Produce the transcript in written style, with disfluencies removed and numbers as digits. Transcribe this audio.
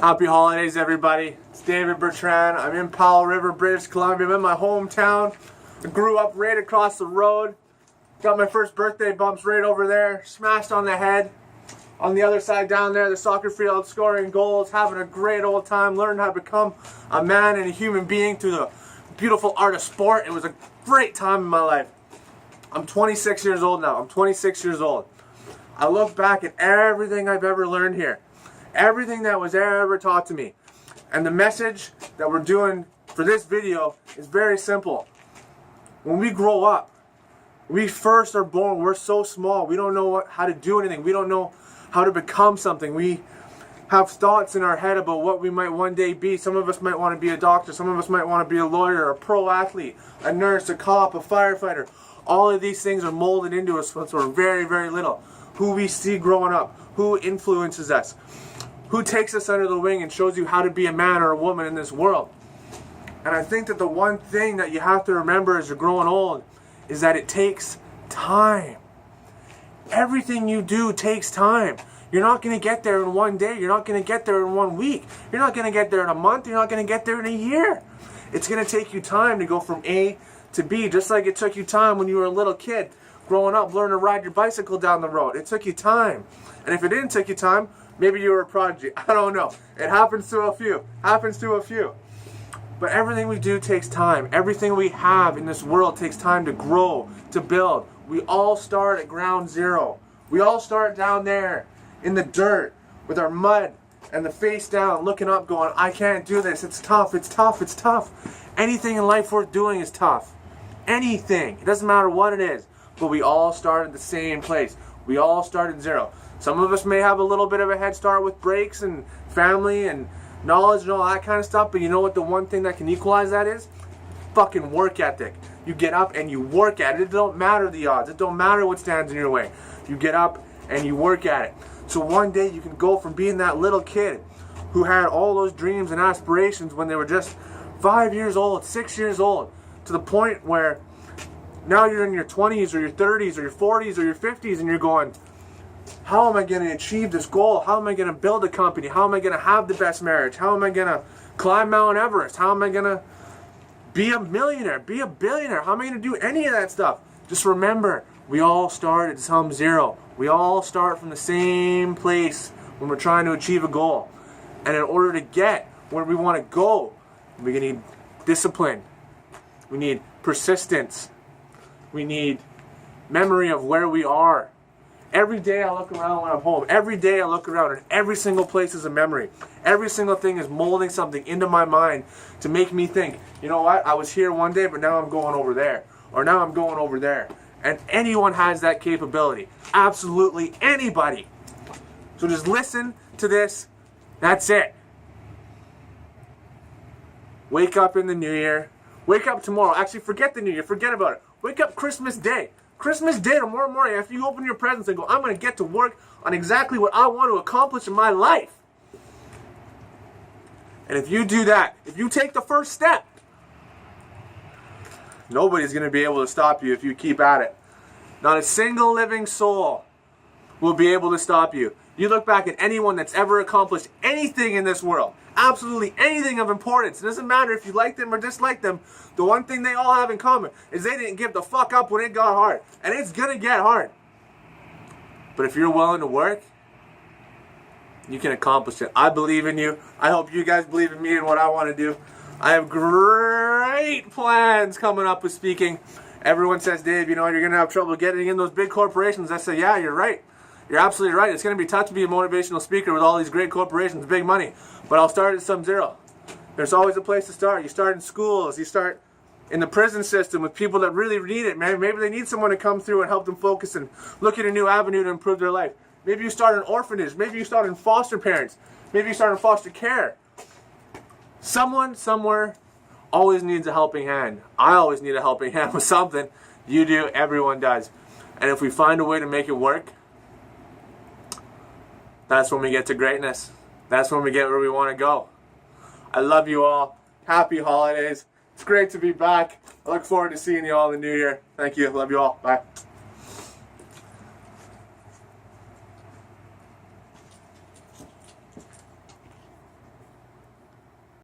Happy holidays, everybody. It's David Bertrand. I'm in Powell River, British Columbia. I'm in my hometown. I grew up right across the road. Got my first birthday bumps right over there. Smashed on the head. On the other side down there, the soccer field, scoring goals, having a great old time, learning how to become a man and a human being through the beautiful art of sport. It was a great time in my life. I'm 26 years old now. I'm 26 years old. I look back at everything I've ever learned here. Everything that was ever taught to me. And the message that we're doing for this video is very simple. When we grow up, we first are born, we're so small, we don't know how to do anything. We don't know how to become something. We have thoughts in our head about what we might one day be. Some of us might want to be a doctor. Some of us might want to be a lawyer, a pro athlete, a nurse, a cop, a firefighter. All of these things are molded into us since we're very, very little. Who we see growing up, who influences us, who takes us under the wing and shows you how to be a man or a woman in this world. And I think that the one thing that you have to remember as you're growing old is that it takes time. Everything you do takes time. You're not going to get there in one day. You're not going to get there in 1 week. You're not going to get there in a month. You're not going to get there in a year. It's going to take you time to go from A to B, just like it took you time when you were a little kid growing up, learning to ride your bicycle down the road. It took you time. And if it didn't take you time, maybe you were a prodigy. I don't know. It happens to a few. Happens to a few. But everything we do takes time. Everything we have in this world takes time to grow, to build. We all start at ground zero. We all start down there in the dirt with our mud and the face down, looking up going, I can't do this. It's tough. It's tough. It's tough. Anything in life worth doing is tough. Anything. It doesn't matter what it is. But we all start at the same place. We all start at zero. Some of us may have a little bit of a head start with breaks and family and knowledge and all that kind of stuff, but you know what the one thing that can equalize that is? Fucking work ethic. You get up and you work at it. It don't matter the odds. It don't matter what stands in your way. You get up and you work at it. So one day you can go from being that little kid who had all those dreams and aspirations when they were just 5 years old, 6 years old, to the point where now you're in your 20s or your 30s or your 40s or your 50s and you're going, how am I going to achieve this goal? How am I going to build a company? How am I going to have the best marriage? How am I going to climb Mount Everest? How am I going to be a millionaire? Be a billionaire? How am I going to do any of that stuff? Just remember, we all start at some zero. We all start from the same place when we're trying to achieve a goal. And in order to get where we want to go, we need discipline. We need persistence. We need memory of where we are. Every day I look around when I'm home. Every day I look around and every single place is a memory. Every single thing is molding something into my mind to make me think, you know what, I was here one day, but now I'm going over there. Or now I'm going over there. And anyone has that capability. Absolutely anybody. So just listen to this. That's it. Wake up in the new year. Wake up tomorrow. Actually, forget the new year. Forget about it. Wake up Christmas Day. Christmas Day, tomorrow morning, after you open your presents and go, I'm going to get to work on exactly what I want to accomplish in my life. And if you do that, if you take the first step, nobody's going to be able to stop you if you keep at it. Not a single living soul will be able to stop you. You look back at anyone that's ever accomplished anything in this world, absolutely anything of importance. It doesn't matter if you like them or dislike them. The one thing they all have in common is they didn't give the fuck up when it got hard. And it's gonna get hard. But if you're willing to work, you can accomplish it. I believe in you. I hope you guys believe in me and what I want to do. I have great plans coming up with speaking. Everyone says, Dave, you know, you're gonna have trouble getting in those big corporations. I say, yeah, you're right. You're absolutely right. It's going to be tough to be a motivational speaker with all these great corporations, big money. But I'll start at some zero. There's always a place to start. You start in schools. You start in the prison system with people that really need it. Maybe they need someone to come through and help them focus and look at a new avenue to improve their life. Maybe you start in orphanage. Maybe you start in foster parents. Maybe you start in foster care. Someone, somewhere, always needs a helping hand. I always need a helping hand with something. You do. Everyone does. And if we find a way to make it work, that's when we get to greatness. That's when we get where we want to go. I love you all. Happy holidays. It's great to be back. I look forward to seeing you all in the new year. Thank you. Love you all. Bye.